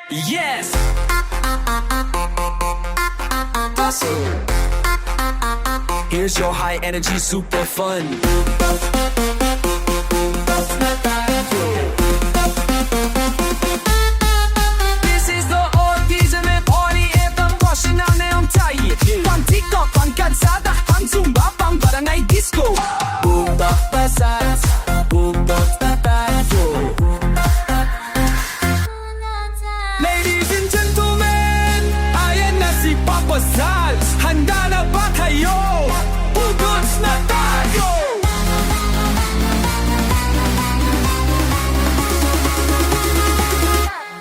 Yes! Here's your high energy, super fun. This is the ultimate party anthem, rushing on neon tayo. Pang TikTok, pang kalsada, pang zumba, pang barangay disco. Budots Dance, Budots Dance. Ladies and gentlemen, ayan na si Papa Zalds. Handa na ba kayo? Budots na tayo!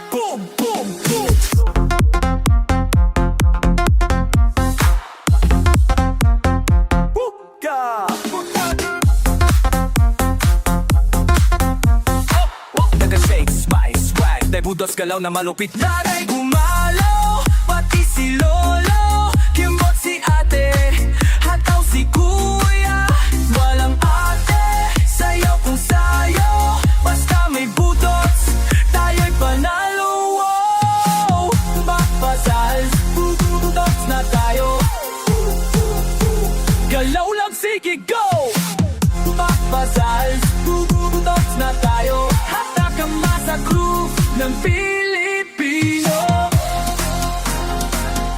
Boom, boom, boom! Buka! Nag-shake, spice, swag. Dahil budots galaw na malupit. Nanay gumalaw, pati si Lolo, kimbot si ate, hataw si kuya. Walang ate, sayaw kung sayaw. Basta may budots, tayo'y panalo. Wow! Papa Zalds, budots na tayo. Galaw lang, sige, go! Papa Zalds, budots na tayo. Hata ka sa groove ng Pilipino.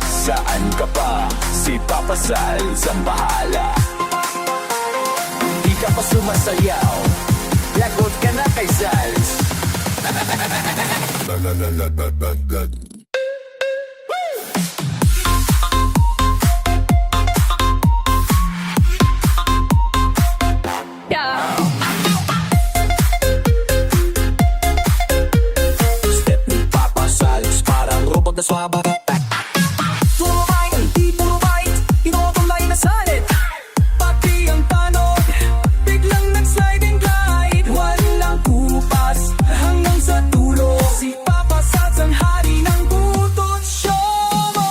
Saan ka pa? Si Papa Zalds ang bahala. Di ka pa sumasayaw, lagot ka na kay Zalds. Step ni Papa Zalds, parang robot na swaba. Puro bite, di puro bite, inotumlay na salit. Pati ang tanod, biglang nag-slide and glide. Walang kupas, hanggang sa dulo. Si Papa Zalds ang hari ng budots show mo.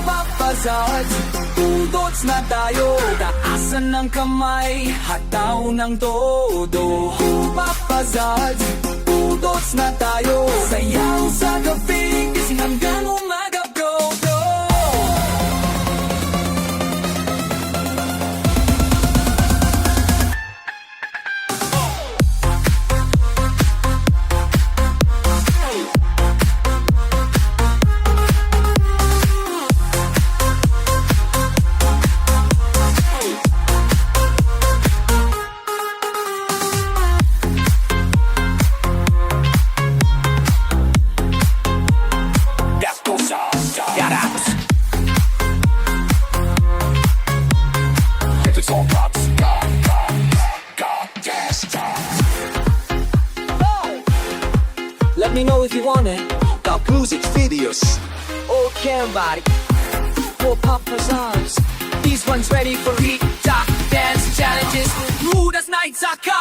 Papa Zalds, budots na tayo. Taasan ng kamay, hataw ng todo. Papa Zalds, budots na tayo. Sayaw sa gabi, gising hanggang umaga, bro, bro. That goes on, get out. It's all props, God, yes, let me know if you want it. Top music videos. Okay, everybody. For Papa Zalds. These ones ready for Tik Tok dance challenges. Budots nights are coming.